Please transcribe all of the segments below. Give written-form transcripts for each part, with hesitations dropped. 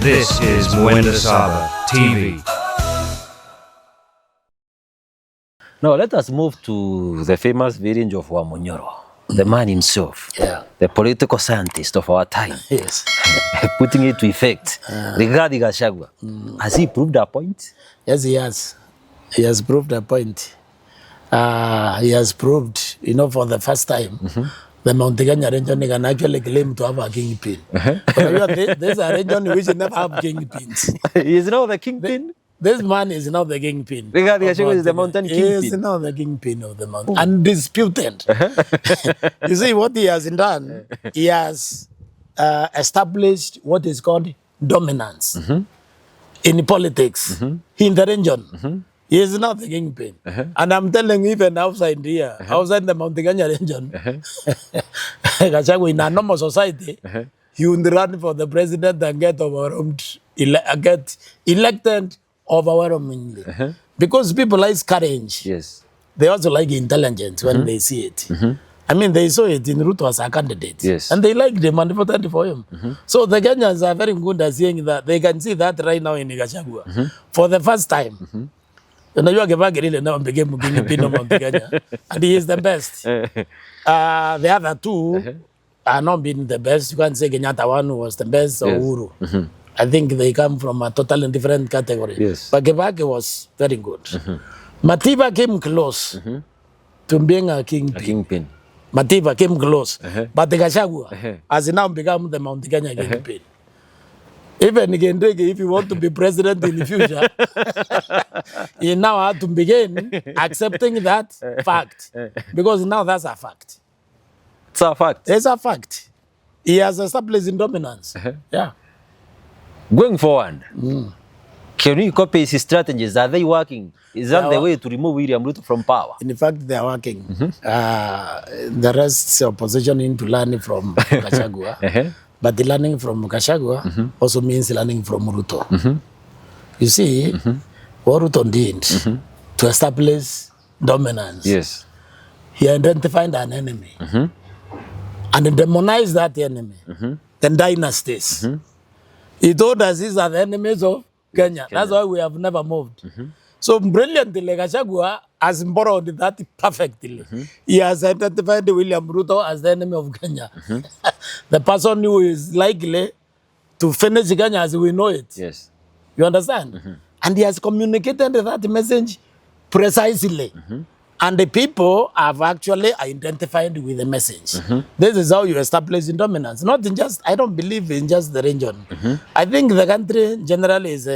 This is Mwenda Saba TV. Now let us move to the famous village of Wamonyoro, the man himself, the political scientist of our time. Yes. Putting it to effect. Rigathi Gachagua. Has he proved a point? Yes, he has. He has proved a point. He has proved, for the first time, the Mount Kenya region can actually claim to have a kingpin. There's a region which never have kingpins. He is now the kingpin? This man is now the kingpin. Rigathi Gachagua is the mountain kingpin. He is now the kingpin of the mountain. Undisputed. You see what he has done? He has established what is called dominance in politics in the region. He is not the kingpin. And I'm telling you, even outside here, outside the Mount Kenya region, Gachagua in a normal society, he would run for the president and get elected overwhelmingly. Because people like courage. Yes. They also like intelligence when they see it. I mean, they saw it in Ruto as a candidate. Yes. And they liked him and voted for him. So the Kenyans are very good at seeing that. They can see that right now in Gachagua. For the first time. You know, you are really now became Kingpin of Mount Kenya. And he is the best. The other two are not being the best. You can't say Kenyatta one was the best or Uhuru. I think they come from a totally different category. Yes. But Kibaki was very good. Matiba came close to being a kingpin. Matiba came close. But the Gachagua has now become the Mount Kenya kingpin. Even if you want to be president in the future, you now have to begin accepting that fact. Because now that's a fact. It's a fact. It's a fact. He has established dominance. Yeah. Going forward, can we copy his strategies? Are they working? Is that the way to remove William Ruto from power? In fact, they are working. The rest opposition need to learn from Gachagua. But the learning from Gachagua also means learning from Ruto. You see, what Ruto did to establish dominance. Yes. He identified an enemy and demonized that enemy. Then dynasties. He told us these are the enemies of Kenya. That's why we have never moved. So brilliantly, Gachagua has borrowed that perfectly. He has identified William Ruto as the enemy of Kenya. The person who is likely to finish Kenya as we know it. Yes. You understand? And he has communicated that message precisely. And the people have actually identified with the message. This is how you establish dominance. Not in just, I don't believe in just the region. I think the country generally is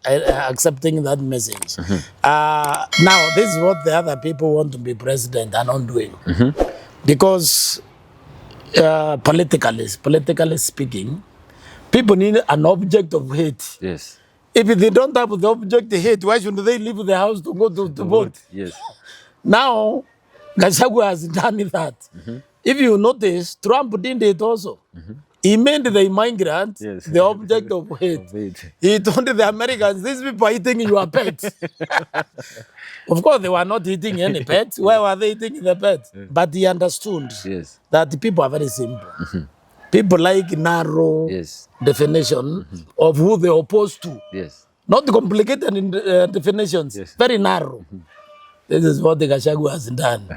accepting that message. Now, this is what the other people want to be president are not doing. Because politically speaking, people need an object of hate. Yes. If they don't have the object of hate, why should they leave the house to go to vote? Yes. Now, Gachagua has done that. If you notice, Trump did it also. He made the immigrants the object of hate. He told the Americans, these people are eating your pets. Of course, they were not eating any pets. Why were they eating the pets? But he understood that the people are very simple. People like narrow definition of who they oppose to. Not complicated in definitions, very narrow. This is what the Gachagua has done.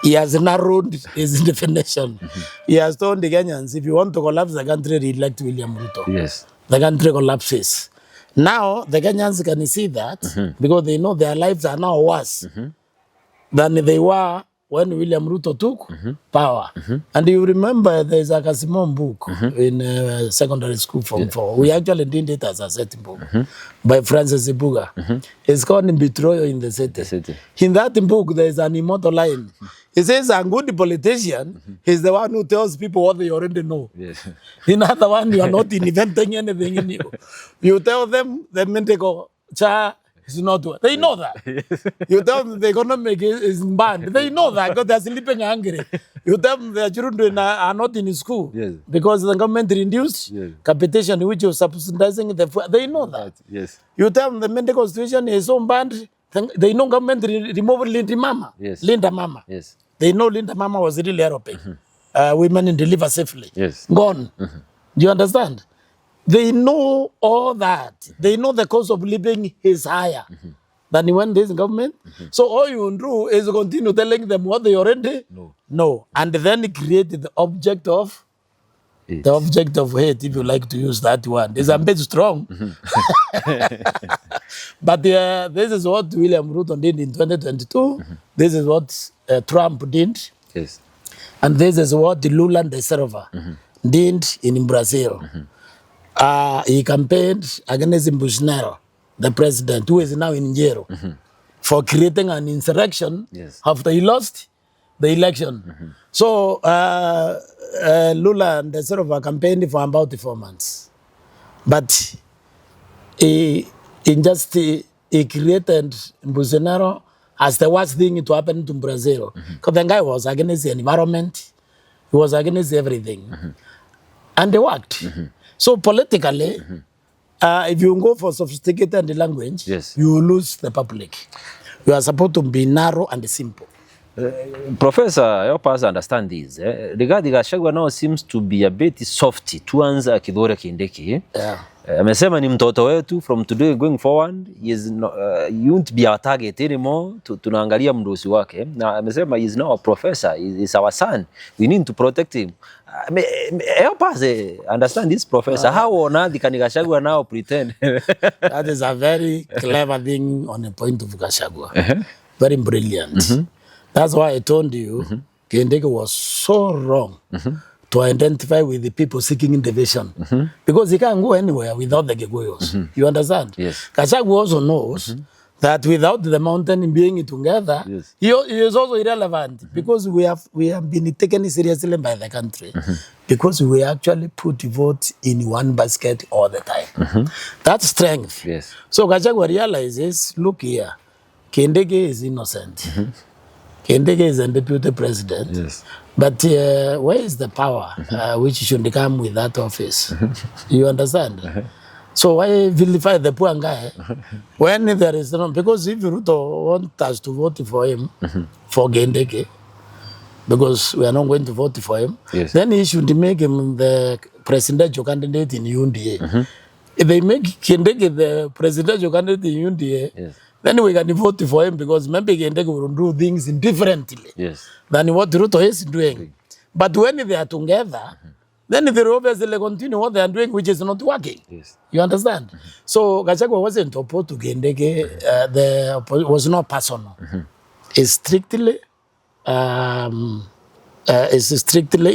He has narrowed his definition. He has told the Kenyans, if you want to collapse the country, re-elect William Ruto. Yes. The country collapses. Now, the Kenyans can see that because they know their lives are now worse than they were when William Ruto took power. And you remember there's a Kasimon book in secondary school form 4. We actually did it as a set book by Francis Ibuga. It's called Betrayal in the City. In that book, there's an immortal line. He says a good politician is the one who tells people what they already know. In other one, you are not inventing anything in you. You tell them the Mentego, cha, it's not what they know that. You tell them the economic is bad. They know that because they're sleeping hungry. You tell them their children are not in school because the government reduced competition, which is subsidizing the food. They know that. You tell them the medical situation is so bad. They know government removed Linda Mama. Linda Mama. They know Linda Mama was really helping. women deliver safely. Yes. Gone. Do you understand? They know all that. They know the cost of living is higher than when there's government. So all you do is continue telling them what they already know. And then create the object of hate, if you like to use that one. It's a bit strong. But this is what William Ruto did in 2022. This is what Trump did. Yes. And this is what Lula da Silva did in Brazil. He campaigned against Bolsonaro, the president, who is now in jail, for creating an insurrection after he lost the election. So Lula da Silva campaigned for about 4 months. But he created Bolsonaro as the worst thing to happen to Brazil. Because the guy was against the environment, he was against everything. And they worked. So politically, if you go for sophisticated language, you lose the public. You are supposed to be narrow and simple. Professor, help us understand this. Rigathi Gachagua now seems to be a bit softy. Tuanza Kidore Kindeki. Amesema ni mtoto wetu, from today going forward, he won't be our target anymore. Tunaangalia mdosi wake. Na amesema he is now a professor. He is our son. We need to protect him. Help us understand this, Professor. How on earth can Gachagua now pretend? That is a very clever thing on the point of Gachagua. Very brilliant. That's why I told you, Kindiki was so wrong to identify with the people seeking division. Because he can't go anywhere without the Giguyos. You understand? Yes. Gachagua also knows that without the mountain being together, he is also irrelevant. Because we have been taken seriously by the country. Because we actually put votes in one basket all the time. That's strength. Yes. So Gachagua realizes, look here, Kindiki is innocent. Kindiki is a deputy president. Yes. But where is the power which should come with that office? You understand? So why vilify the poor guy when there is no? Because if Ruto wants us to vote for him, for Kindiki, because we are not going to vote for him, then he should make him the presidential candidate in UNDA. If they make Kindiki the presidential candidate in UNDA, then we can vote for him, because maybe Kindiki will do things differently than what Ruto is doing. But when they are together, then they obviously continue what they are doing, which is not working. You understand? So Gachagua wasn't opposed to Kindiki. Was not personal. It's strictly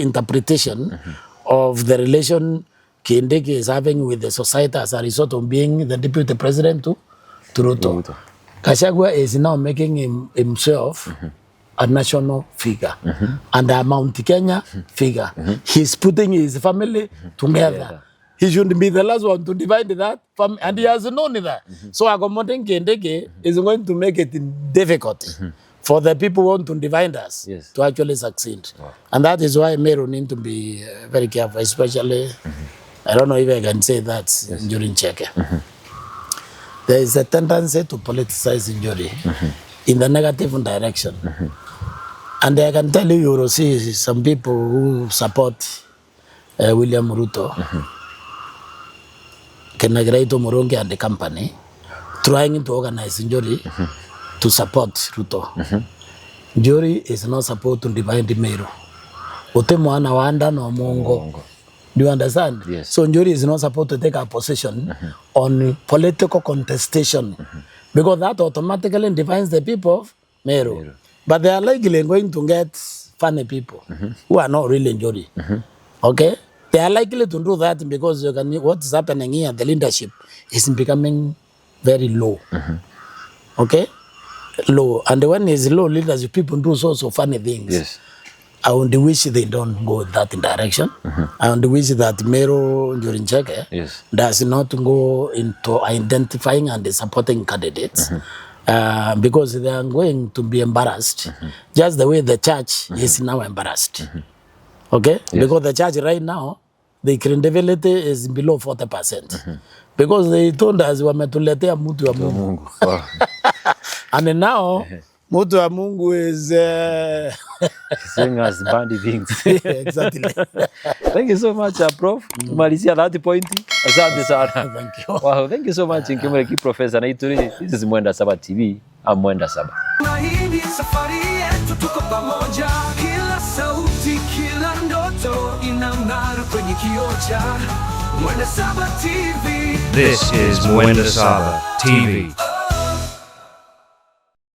interpretation of the relation Kindiki is having with the society as a result of being the deputy president to Ruto. Gachagua is now making himself a national figure and a Mount Kenya figure. He's putting his family together. He shouldn't be the last one to divide that family, and he has known that. So accommodating Kindiki is going to make it difficult for the who want to divide us to actually succeed. And that is why Meru need to be very careful, especially, I don't know if I can say that during Cheke. There is a tendency to politicize injury in the negative direction. And I can tell you will see some people who support William Ruto, Kenagraito Morongi and the company, trying to organize injury to support Ruto. Jury is not supposed to divide the Meru. Otemwana wanda no mongo. Do you understand? Yes. So Njuri is not supposed to take a position on political contestation because that automatically defines the people of Meru. But they are likely going to get funny people who are not really Njuri. Okay? They are likely to do that because you can, what's happening here, the leadership is becoming very low. Okay? Low. And when it's low leadership, people do so funny things. Yes. I would wish they don't go that direction. I would wish that Meru during Cheke does not go into identifying and supporting candidates because they are going to be embarrassed, just the way the church is now embarrassed. Okay? Because the church right now, the credibility is below 40%. Because they told us, wametuletea mtu wa Mungu. And now, Mtu wa Mungu is saying us bandy things. exactly. Thank you so much, Prof. Tumalizia that point. Asante sana. Thank you. Wow, thank you so much, Nkimureki Professor Naituli. This is Mwenda Saba TV. I'm Mwenda Saba. Na hii ni safari yetu, tuko pamoja. Kila sauti, kila ndoto inang'ara kwenye kioo cha Mwenda Saba TV. This is Mwenda Saba TV.